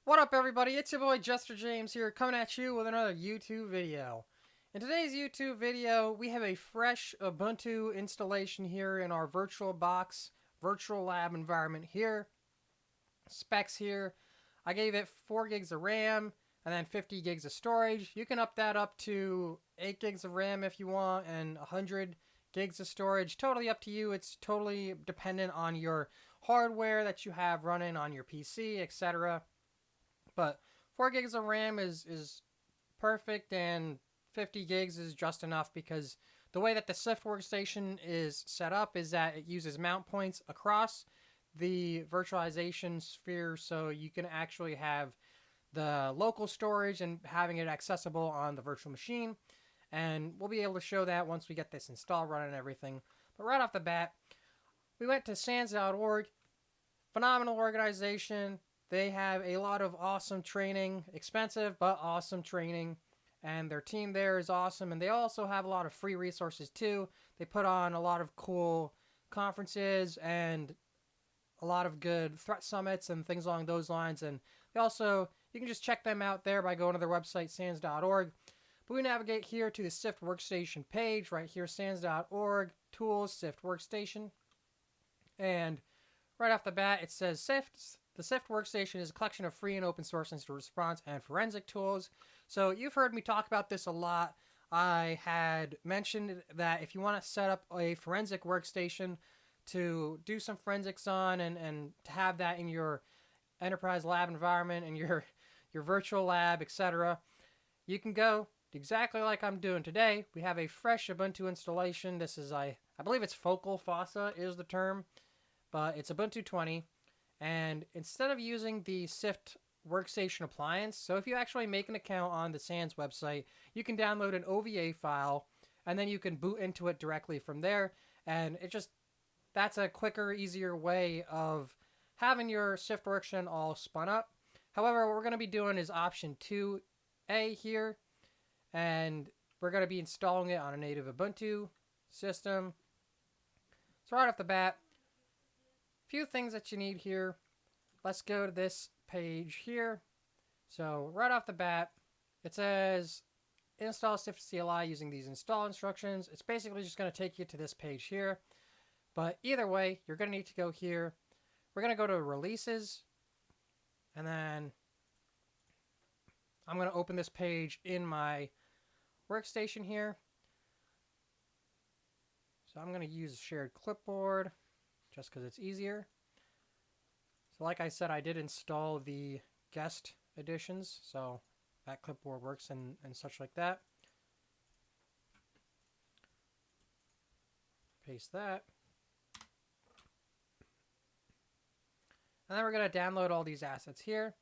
What up, everybody? It's your boy Jester James here, coming at you with another YouTube video. In today's YouTube video, we have a fresh Ubuntu installation here in our VirtualBox virtual lab environment here. Specs here, I gave it 4 gigs of RAM and then 50 gigs of storage. You can up that up to 8 gigs of RAM if you want and 100 gigs of storage. Totally up to you. It's totally dependent on your hardware that you have running on your PC, etc. But 4 gigs of RAM is perfect, and 50 gigs is just enough because the way that the SIFT workstation is set up is that it uses mount points across the virtualization sphere, so you can actually have the local storage and having it accessible on the virtual machine. And we'll be able to show that once we get this install running and everything. But right off the bat, we went to SANS.org. Phenomenal organization. They have a lot of awesome training, expensive but awesome training, and their team there is awesome. And they also have a lot of free resources too. They put on a lot of cool conferences and a lot of good threat summits and things along those lines. And they also, you can just check them out there by going to their website, sans.org. But we navigate here to the SIFT Workstation page right here, sans.org, Tools, SIFT Workstation. And right off the bat, it says SIFT. The SIFT Workstation is a collection of free and open source incident response and forensic tools. So you've heard me talk about this a lot. I had mentioned that if you want to set up a forensic workstation to do some forensics on and to have that in your enterprise lab environment and your virtual lab, etc., you can go exactly like I'm doing today. We have a fresh Ubuntu installation. This is, I believe it's Focal Fossa is the term, but it's Ubuntu 20. And instead of using the SIFT workstation appliance, so if you actually make an account on the SANS website, you can download an OVA file and then you can boot into it directly from there. And that's a quicker, easier way of having your SIFT workstation all spun up. However, what we're going to be doing is option 2A here, and we're going to be installing it on a native Ubuntu system. So right off the bat, few things that you need here. Let's go to this page here. So right off the bat, it says install SIFT CLI using these install instructions. It's basically just going to take you to this page here. But either way, you're going to need to go here. We're going to go to releases. And then I'm going to open this page in my workstation here. So I'm going to use a shared clipboard just because it's easier. So like I said, I did install the guest editions, so that clipboard works and such like that. Paste that. And then we're going to download all these assets here.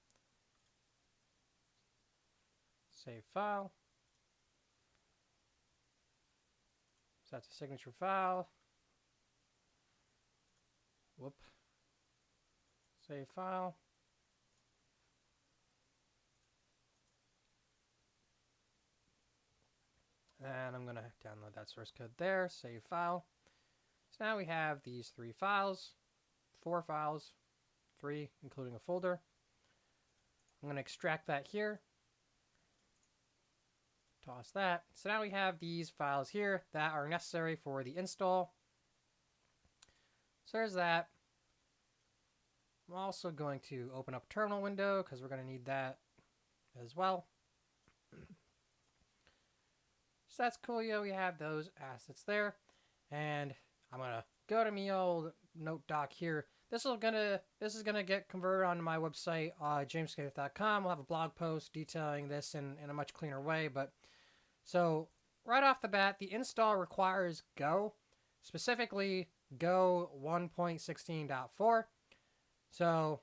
Save file. So that's a signature file. Whoop. Save file. And I'm going to download that source code there. Save file. So now we have these 3 files. 4 files. 3, including a folder. I'm going to extract that here. Toss that. So now we have these files here that are necessary for the install. So there's that. I'm also going to open up a terminal window because we're going to need that as well. So that's cool, we have those assets there. And I'm going to go to me old note doc here. This is gonna get converted onto my website, jamescath.com. We'll have a blog post detailing this in a much cleaner way. But so right off the bat, the install requires Go, specifically Go 1.16.4. So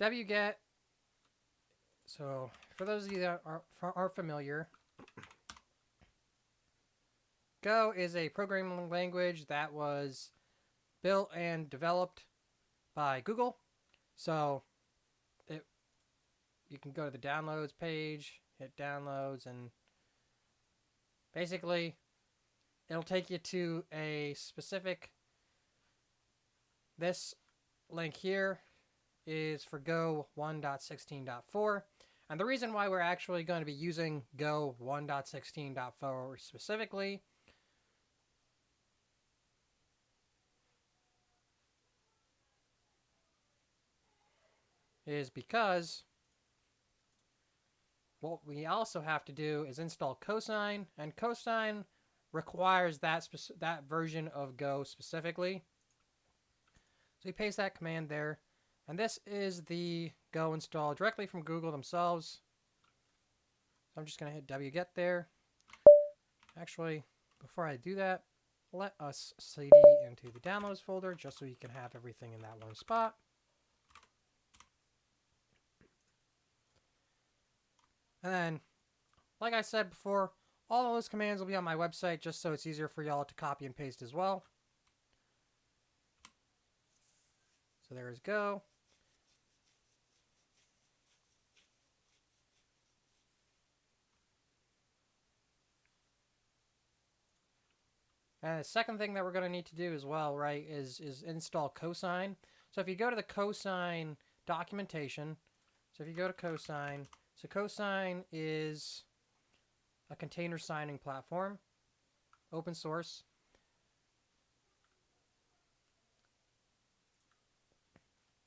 wget. So for those of you that aren't familiar, Go is a programming language that was built and developed by Google. So you can go to the downloads page, hit downloads, and basically it'll take you to a specific, this link here, is for Go 1.16.4. And the reason why we're actually going to be using Go 1.16.4 specifically is because what we also have to do is install Cosine, and Cosine requires that version of Go specifically. So you paste that command there, and this is the Go install directly from Google themselves. So I'm just going to hit wget there. Actually, before I do that, let us cd into the downloads folder just so you can have everything in that one spot. And then, like I said before, all those commands will be on my website just so it's easier for y'all to copy and paste as well. So there's Go. And the second thing that we're going to need to do as well, right, is install Cosine. So if you go to the Cosine documentation, so if you go to Cosine, so Cosine is a container signing platform, open source.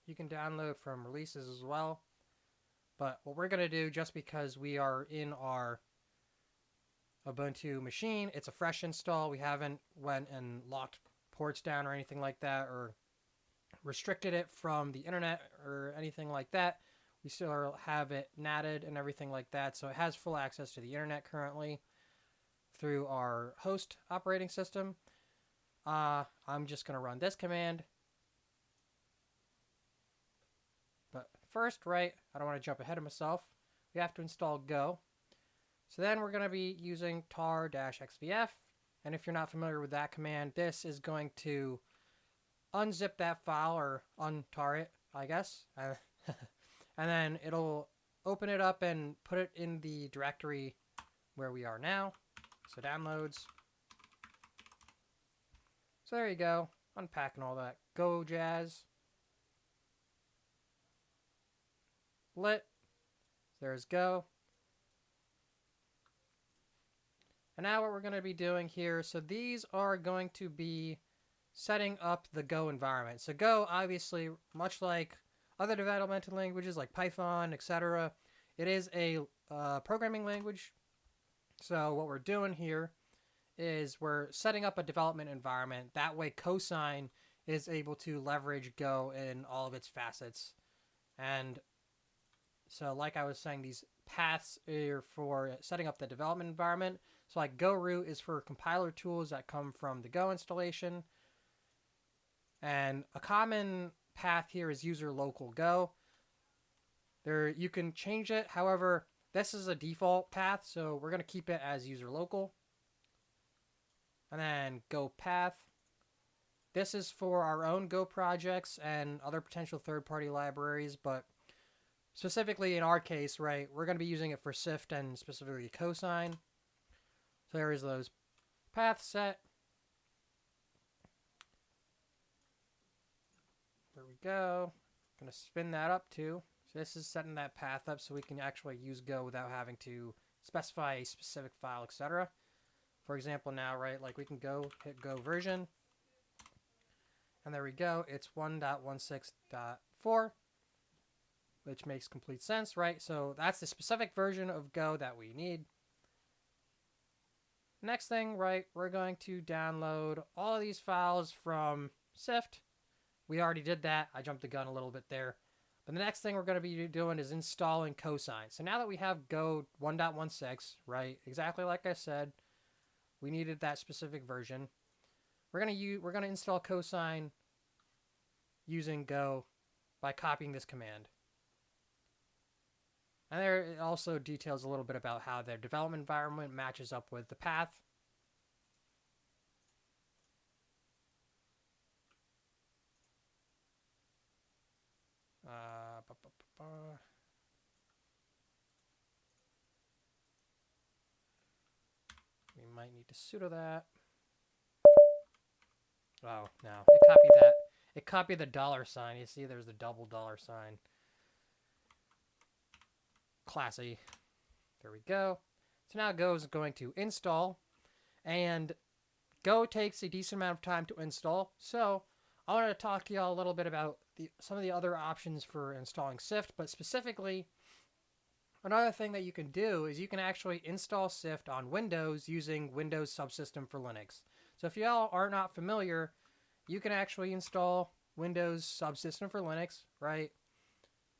You can download from releases as well. But what we're going to do, just because we are in our Ubuntu machine, it's a fresh install. We haven't went and locked ports down or anything like that, or restricted it from the internet or anything like that. We still have it natted and everything like that, so it has full access to the internet currently through our host operating system. I'm just going to run this command. But first, right, I don't want to jump ahead of myself. We have to install Go. So then we're going to be using tar-xvf. And if you're not familiar with that command, this is going to unzip that file, or untar it, I guess. And then it'll open it up and put it in the directory where we are now. So downloads. So there you go. Unpacking all that Go jazz. Lit. There's Go. And now what we're going to be doing here, so these are going to be setting up the Go environment. So Go, obviously, much like other developmental languages like Python, etc., it is a programming language. So what we're doing here is we're setting up a development environment. That way Cosine is able to leverage Go in all of its facets. And so like I was saying, these paths are for setting up the development environment. So like Go root is for compiler tools that come from the Go installation. And a common path here is user local Go. There you can change it. However, this is a default path, so we're going to keep it as user local. And then Go path. This is for our own Go projects and other potential third-party libraries, but specifically in our case, right, we're going to be using it for SIFT and specifically Cosine. So there is those paths set. There we go. I'm going to spin that up too. So this is setting that path up so we can actually use Go without having to specify a specific file, etc. For example now, right, like we can go hit Go version. And there we go. It's 1.16.4, which makes complete sense, right? So that's the specific version of Go that we need. Next thing, right, we're going to download all of these files from SIFT. We already did that. I jumped the gun a little bit there. But the next thing we're going to be doing is installing Cosine. So now that we have Go 1.16, right, exactly like I said, we needed that specific version. We're going to install Cosine using Go by copying this command. And there it also details a little bit about how their development environment matches up with the path. We might need to sudo that. Oh, no. It copied that. it copied the $sign. You see there's the double $sign. Classy. There we go. So now Go is going to install, and Go takes a decent amount of time to install. So I wanted to talk to y'all a little bit about some of the other options for installing SIFT, but specifically, another thing that you can do is you can actually install SIFT on Windows using Windows Subsystem for Linux. So if y'all are not familiar, you can actually install Windows Subsystem for Linux, right?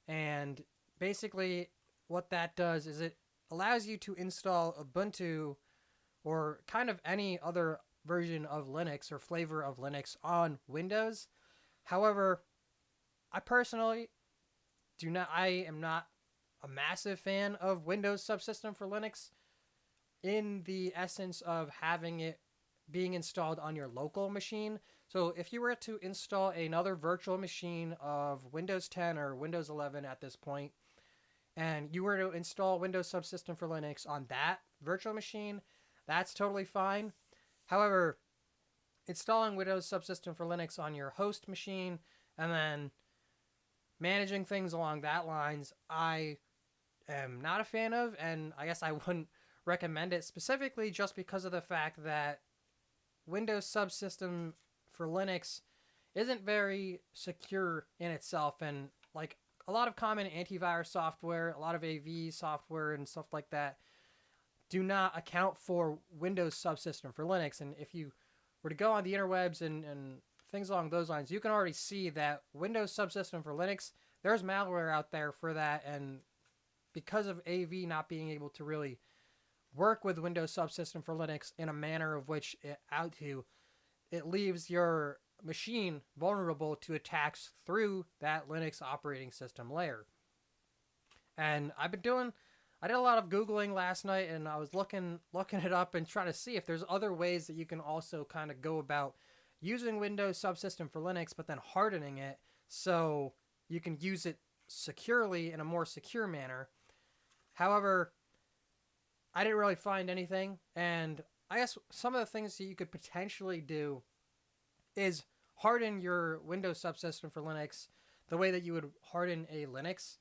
And basically what that does is it allows you to install Ubuntu or kind of any other version of Linux or flavor of Linux on Windows. However, I personally am not a massive fan of Windows Subsystem for Linux in the essence of having it being installed on your local machine. So if you were to install another virtual machine of Windows 10 or Windows 11 at this point, and you were to install Windows Subsystem for Linux on that virtual machine, that's totally fine. However, installing Windows Subsystem for Linux on your host machine and then managing things along that lines, I am not a fan of, and I guess I wouldn't recommend it, specifically just because of the fact that Windows Subsystem for Linux isn't very secure in itself, and like a lot of common antivirus software, a lot of AV software and stuff like that do not account for Windows Subsystem for Linux. And if you were to go on the interwebs and things along those lines, you can already see that Windows Subsystem for Linux, there's malware out there for that, and because of AV not being able to really work with Windows Subsystem for Linux in a manner of which it leaves your machine vulnerable to attacks through that Linux operating system layer. And I did a lot of Googling last night, and I was looking it up and trying to see if there's other ways that you can also kind of go about using Windows Subsystem for Linux, but then hardening it so you can use it securely in a more secure manner. However, I didn't really find anything, and I guess some of the things that you could potentially do is harden your Windows Subsystem for Linux the way that you would harden a Linux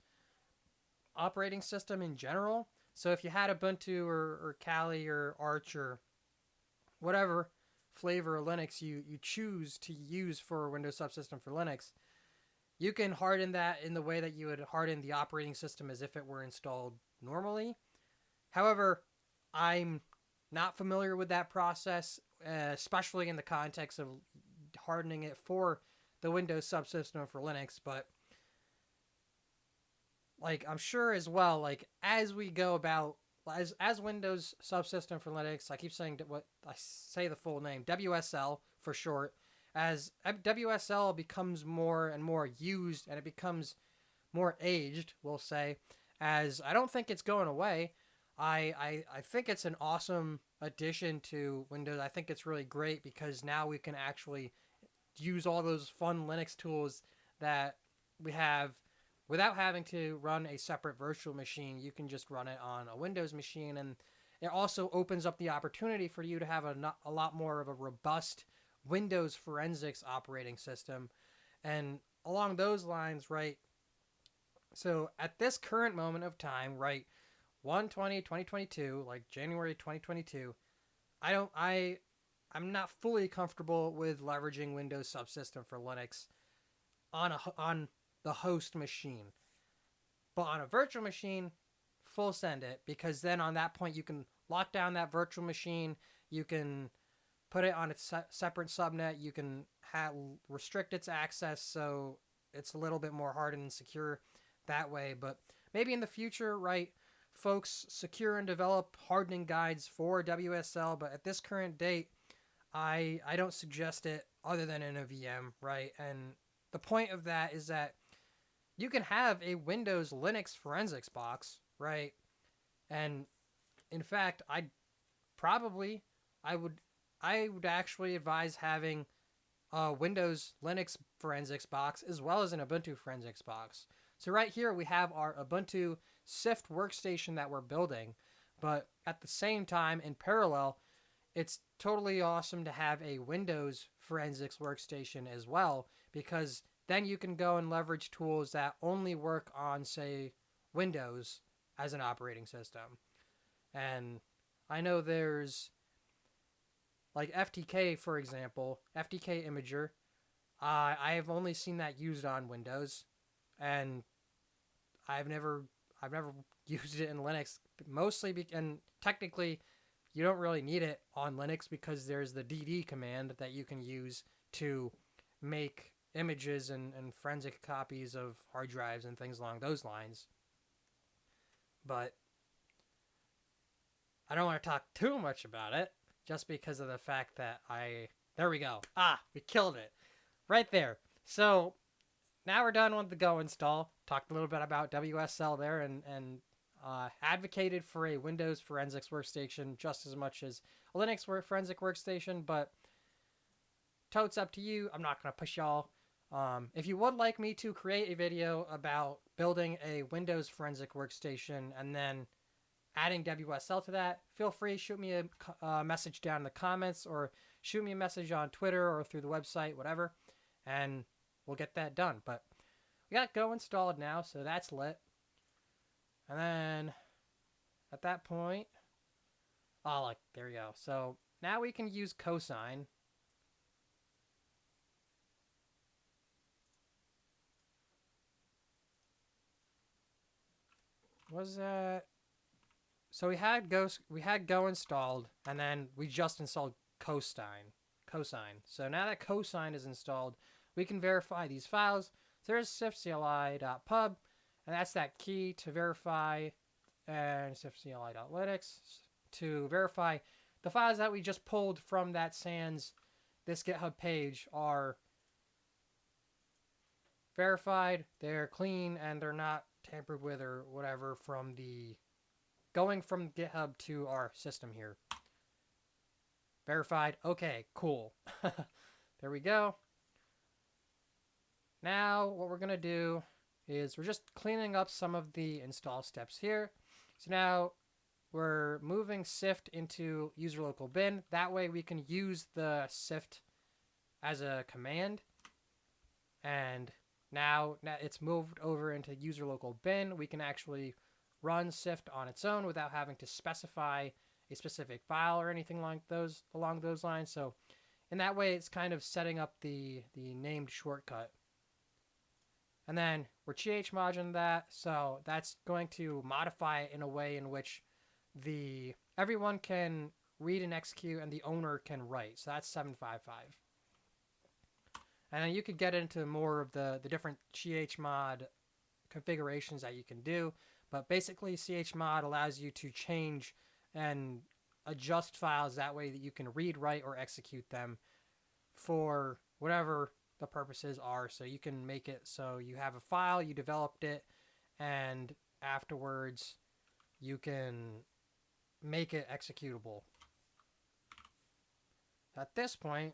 operating system in general. So if you had Ubuntu or Kali or Arch or whatever flavor of Linux you choose to use for Windows Subsystem for Linux, you can harden that in the way that you would harden the operating system as if it were installed normally. However, I'm not familiar with that process, especially in the context of hardening it for the Windows Subsystem for Linux, but like I'm sure as well, like as we go about as Windows Subsystem for Linux, I keep saying what I say the full name, WSL for short, as WSL becomes more and more used and it becomes more aged, we'll say, as I don't think it's going away. I think it's an awesome addition to Windows. I think it's really great because now we can actually use all those fun Linux tools that we have without having to run a separate virtual machine. You can just run it on a Windows machine, and it also opens up the opportunity for you to have a lot more of a robust Windows forensics operating system. And along those lines, right, so at this current moment of time, right, 1/20/2022, like January 2022, I'm not fully comfortable with leveraging Windows Subsystem for Linux on the host machine. But on a virtual machine, full send it, because then on that point you can lock down that virtual machine, you can put it on a separate subnet, you can restrict its access so it's a little bit more hardened and secure that way. But maybe in the future, right, folks secure and develop hardening guides for WSL, but at this current date, I don't suggest it other than in a VM, right? And the point of that is that you can have a Windows Linux forensics box, right? And in fact, I would actually advise having a Windows Linux forensics box as well as an Ubuntu forensics box. So right here we have our Ubuntu SIFT workstation that we're building, but at the same time, in parallel, it's totally awesome to have a Windows forensics workstation as well, because then you can go and leverage tools that only work on, say, Windows as an operating system. And I know there's like FTK, for example, FTK Imager. I have only seen that used on Windows, and I've never used it in Linux. Mostly, and technically, you don't really need it on Linux because there's the DD command that you can use to make images and forensic copies of hard drives and things along those lines. But I don't want to talk too much about it, just because of the fact that there we go. We killed it. Right there. So now we're done with the Go install. Talked a little bit about WSL there and advocated for a Windows Forensics Workstation just as much as a Linux Forensic Workstation, but totes up to you. I'm not going to push y'all. If you would like me to create a video about building a Windows Forensic Workstation and then adding WSL to that, feel free to shoot me a message down in the comments, or shoot me a message on Twitter or through the website, whatever, and we'll get that done. But we got Go installed now, so that's lit. And then at that point, there we go. So now we can use cosign. Was that? So we had Go installed, and then we just installed cosign. So now that cosign is installed, we can verify these files. So there's siftcli.pub, and that's that key to verify, and siftcli.linux to verify the files that we just pulled from that SANS, this GitHub page, are verified, they're clean, and they're not tampered with or whatever from going from GitHub to our system here. Verified. Okay, cool. There we go. Now what we're going to do is we're just cleaning up some of the install steps here. So now we're moving SIFT into user local bin. That way we can use the SIFT as a command. And now it's moved over into user local bin. We can actually run SIFT on its own without having to specify a specific file or anything like along those lines. So in that way, it's kind of setting up the named shortcut. And then we're chmoding that, so that's going to modify it in a way in which everyone can read and execute and the owner can write. So that's 755. And then you could get into more of the different chmod configurations that you can do. But basically, chmod allows you to change and adjust files that way that you can read, write, or execute them for whatever the purposes are. So you can make it so you have a file, you developed it, and afterwards you can make it executable. At this point,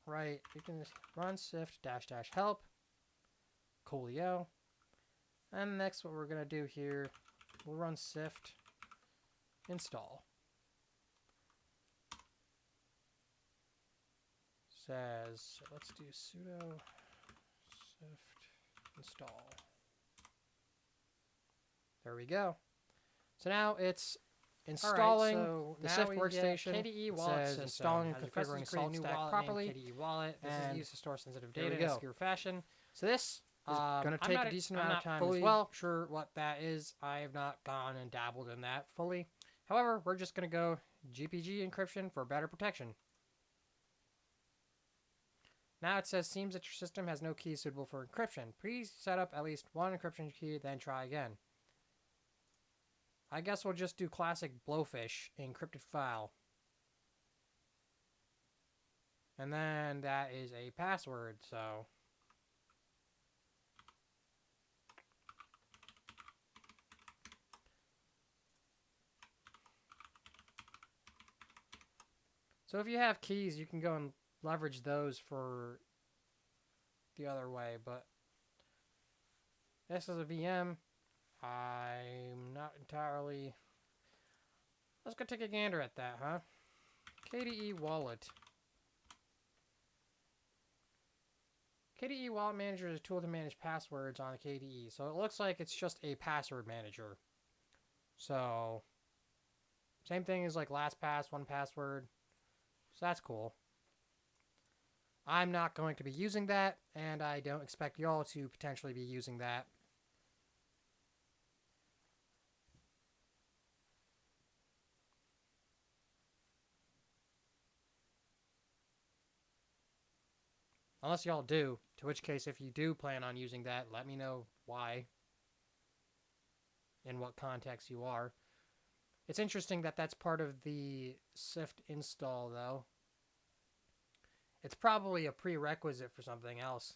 right, you can just run sift --help, coolio. And next what we're going to do here, we'll run sift install. Says, let's do sudo sift install. There we go. So now it's installing the SIFT workstation. KDE wallet says installing and configuring install new wallet properly. KDE wallet. This is used to store sensitive data in a secure fashion. So this is going to take a decent amount of time as well. Sure what that is. I have not gone and dabbled in that fully. However, we're just going to go GPG encryption for better protection. Now it says, seems that your system has no key suitable for encryption. Please set up at least one encryption key, then try again. I guess we'll just do classic blowfish encrypted file. And then that is a password, so. So if you have keys, you can go and leverage those for the other way, but this is a VM. I'm not entirely... Let's go take a gander at that, huh? KDE wallet. KDE Wallet Manager is a tool to manage passwords on KDE. So it looks like it's just a password manager. So same thing as like LastPass, 1Password. So that's cool. I'm not going to be using that, and I don't expect y'all to potentially be using that. Unless y'all do, to which case if you do plan on using that, let me know why, in what context you are. It's interesting that that's part of the SIFT install, though. It's probably a prerequisite for something else.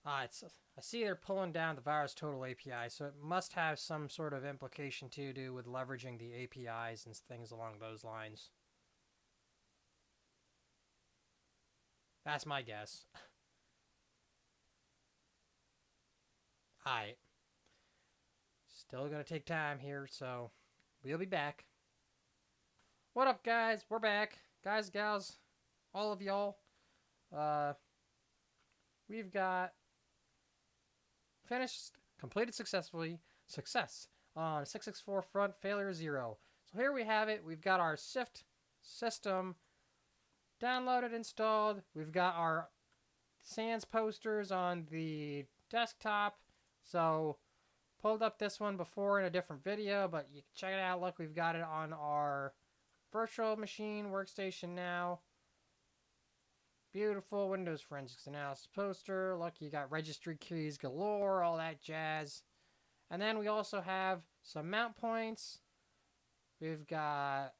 I see they're pulling down the VirusTotal API, so it must have some sort of implication to do with leveraging the APIs and things along those lines. That's my guess. Alright. Still gonna take time here, so we'll be back. What up, guys? We're back. Guys, gals, all of y'all. We've got completed successfully, success on 664 front, failure 0. So here we have it. We've got our SIFT system downloaded, installed. We've got our SANS posters on the desktop. So pulled up this one before in a different video, but you can check it out. Look, we've got it on our virtual machine workstation now. Beautiful Windows Forensics Analysis poster. Look, you got registry keys galore, all that jazz. And then we also have some mount points. We've got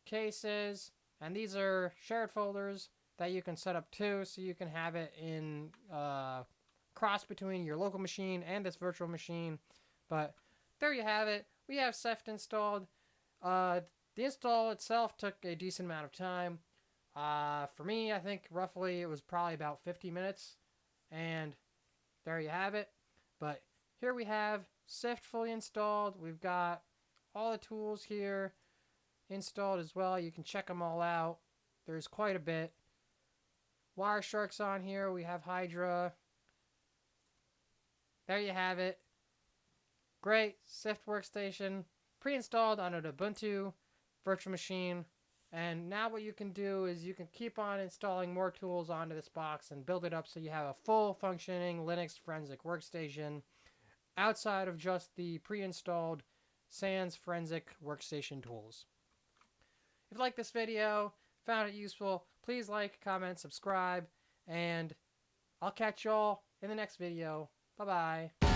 cases. And these are shared folders that you can set up too, so you can have it in cross between your local machine and this virtual machine. But there you have it. We have SIFT installed. The install itself took a decent amount of time. For me, I think roughly it was probably about 50 minutes. And there you have it. But here we have SIFT fully installed. We've got all the tools here installed as well. You can check them all out. There's quite a bit. Wireshark's on here. We have Hydra. There you have it. Great SIFT workstation pre-installed on an Ubuntu virtual machine. And now what you can do is you can keep on installing more tools onto this box and build it up so you have a full functioning Linux forensic workstation outside of just the pre-installed SANS forensic workstation tools. If you like this video, found it useful, please like, comment, subscribe, and I'll catch y'all in the next video. Bye-bye.